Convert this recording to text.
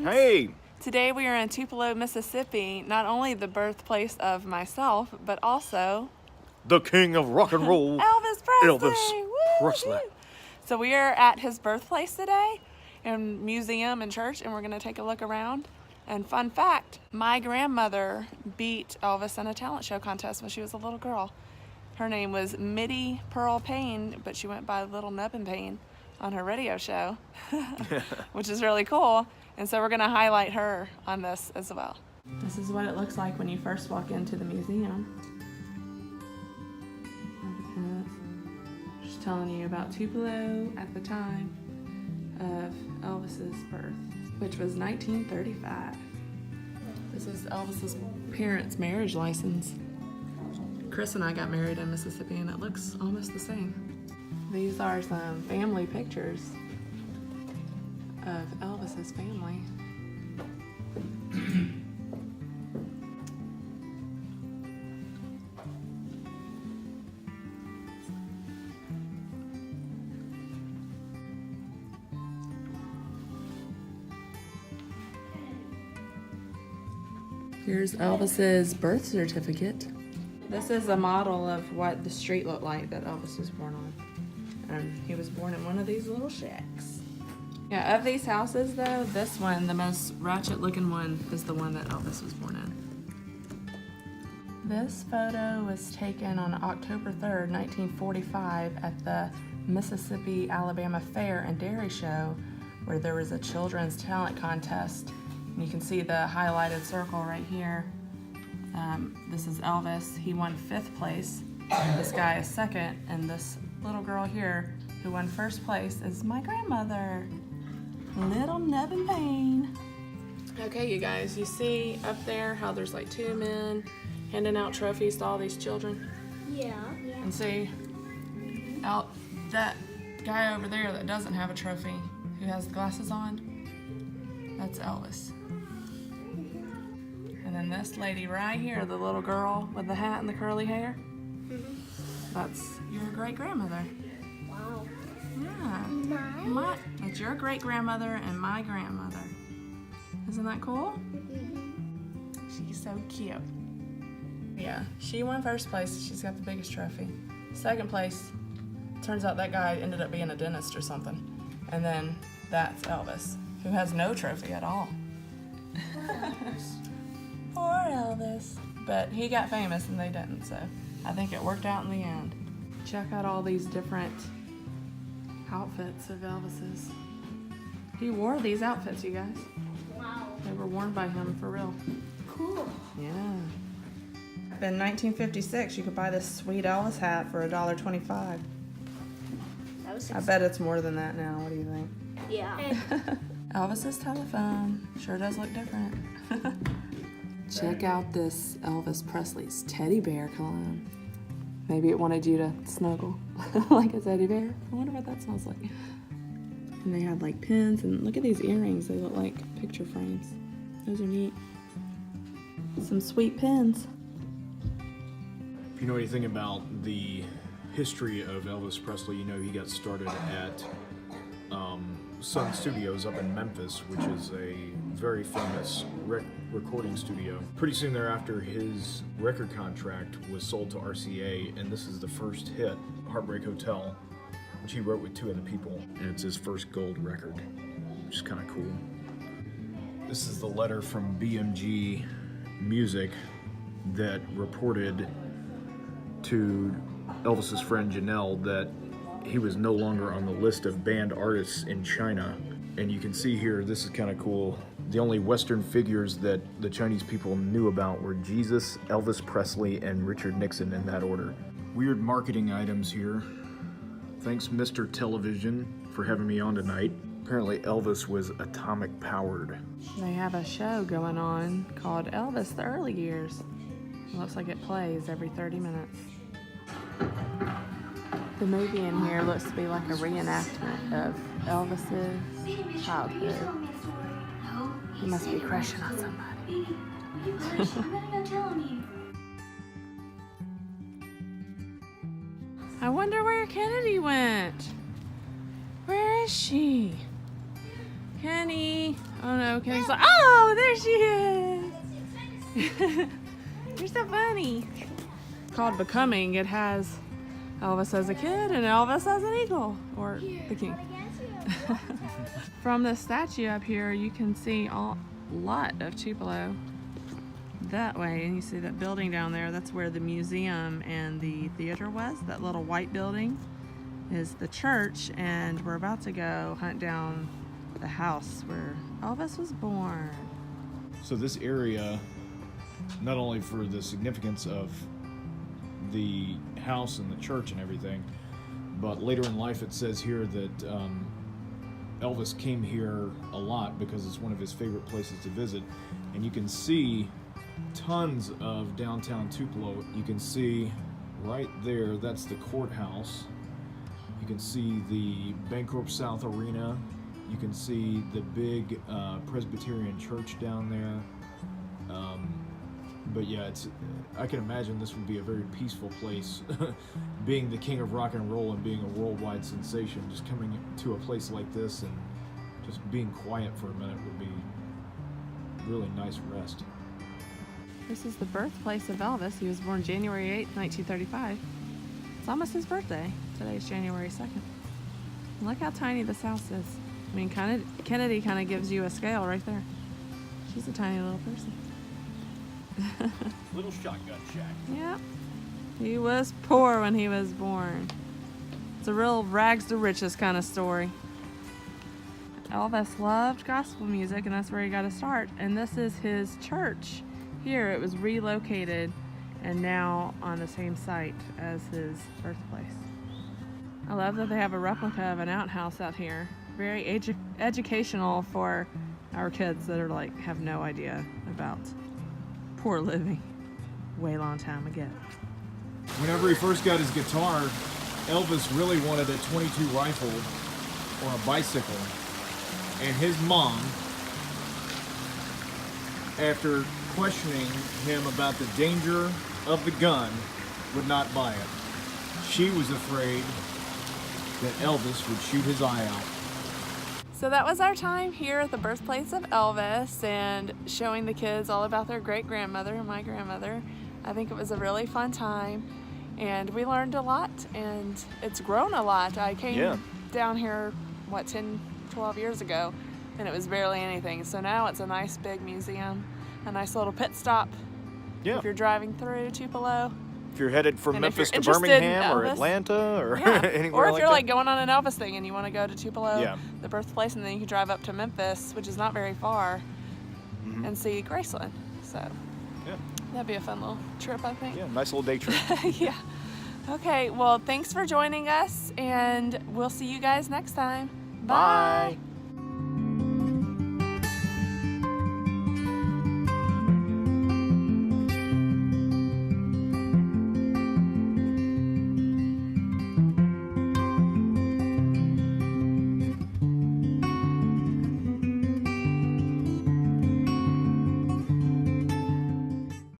friends. Hey! Today we are in Tupelo, Mississippi, not only the birthplace of myself, but also The king of rock and roll, Elvis Presley. Elvis Woo! Presley. So we are at his birthplace today, in museum and church, and we're going to take a look around. And fun fact, my grandmother beat Elvis in a talent show contest when she was a little girl. Her name was Mittie Pearl Payne, but she went by Little Nubin Payne on her radio show, which is really cool. And so we're going to highlight her on this as well. This is what it looks like when you first walk into the museum. Just telling you about Tupelo at the time of Elvis's birth, which was 1935. This is Elvis's parents' marriage license. Chris and I got married in Mississippi and it looks almost the same. These are some family pictures of Elvis's family. Here's Elvis's birth certificate. This is a model of what the street looked like that Elvis was born on. And he was born in one of these little shacks. Yeah, of these houses though, this one, the most ratchet looking one, is the one that Elvis was born in. This photo was taken on October 3rd, 1945 at the Mississippi Alabama Fair and Dairy Show, where there was a children's talent contest. And you can see the highlighted circle right here. This is Elvis. He won 5th place. This guy is 2nd, and this little girl here who won 1st place is my grandmother, Little Nubin Payne. Okay, you guys, you see up there how there's like 2 men handing out trophies to all these children? Yeah. And see, out that guy over there that doesn't have a trophy, who has the glasses on, that's Elvis. And then this lady right here, the little girl with the hat and the curly hair, that's your great-grandmother. Wow. Yeah. It's your great-grandmother and my grandmother. Isn't that cool? She's so cute. Yeah, she won 1st place. She's got the biggest trophy. 2nd place, turns out that guy ended up being a dentist or something. And then that's Elvis, who has no trophy at all. Poor Elvis. But he got famous and they didn't, so I think it worked out in the end. Check out all these different outfits of Elvis's. He wore these outfits, you guys. Wow. They were worn by him for real. Cool. Yeah. In 1956, you could buy this sweet Elvis hat for $1.25. That was I bet it's more than that now. What do you think? Yeah. Elvis's telephone sure does look different. Check out this Elvis Presley's teddy bear cologne. Maybe it wanted you to snuggle like a teddy bear. I wonder what that smells like. And they had like pins, and look at these earrings. They look like picture frames. Those are neat. Some sweet pins. If you know anything about the history of Elvis Presley, you know he got started at Sun Studios up in Memphis, which is a very famous recording studio. Pretty soon thereafter, his record contract was sold to RCA, and this is the first hit, Heartbreak Hotel, which he wrote with 2 other people, and it's his first gold record, which is kind of cool. This is the letter from BMG Music that reported to Elvis's friend Janelle that he was no longer on the list of banned artists in China. And you can see here, this is kind of cool. The only Western figures that the Chinese people knew about were Jesus, Elvis Presley, and Richard Nixon in that order. Weird marketing items here. Thanks, Mr. Television, for having me on tonight. Apparently Elvis was atomic powered. They have a show going on called Elvis the Early Years. It looks like it plays every 30 minutes. The movie in here looks to be like a reenactment of Elvis's childhood. He must be crushing on somebody. I wonder where Kennedy went. Where is she? Kenny. Oh no, Kenny's like, oh, there she is. You're so funny. It's called Becoming. It has Elvis as a kid and Elvis as an eagle, or the king. From the statue up here, you can see a lot of Tupelo that way, and you see that building down there. That's where the museum and the theater was. That little white building is the church, and we're about to go hunt down the house where Elvis was born. So this area, not only for the significance of the house and the church and everything, but later in life it says here that Elvis came here a lot because it's one of his favorite places to visit. And you can see tons of downtown Tupelo. You can see right there, that's the courthouse. You can see the Bancorp South Arena. You can see the big Presbyterian church down there. But yeah, I can imagine this would be a very peaceful place. Being the king of rock and roll and being a worldwide sensation, just coming to a place like this and just being quiet for a minute would be really nice rest. This is the birthplace of Elvis. He was born January 8th, 1935. It's almost his birthday. Today's January 2nd. Look how tiny this house is. I mean, Kennedy kind of gives you a scale right there. She's a tiny little person. Little shotgun shack. Yeah. He was poor when he was born. It's a real rags to riches kind of story. Elvis loved gospel music, and that's where he got to start. And this is his church. Here it was relocated and now on the same site as his birthplace. I love that they have a replica of an outhouse out here. Very educational for our kids that are like have no idea about poor living way long time ago. Whenever he first got his guitar, Elvis really wanted a .22 rifle or a bicycle, and his mom, after questioning him about the danger of the gun, would not buy it. She was afraid that Elvis would shoot his eye out. So that was our time here at the birthplace of Elvis and showing the kids all about their great-grandmother and my grandmother. I think it was a really fun time, and we learned a lot, and it's grown a lot. I came down here, 10, 12 years ago, and it was barely anything. So now it's a nice big museum, a nice little pit stop if you're driving through Tupelo. If you're headed from And Memphis if you're to interested in Birmingham or Elvis, Atlanta or anywhere or if like you're that. like going on an Elvis thing and you want to go to Tupelo, the birthplace, and then you can drive up to Memphis, which is not very far, and see Graceland. So that'd be a fun little trip, I think. Yeah, nice little day trip. Yeah. Okay, well, thanks for joining us, and we'll see you guys next time. Bye. Bye.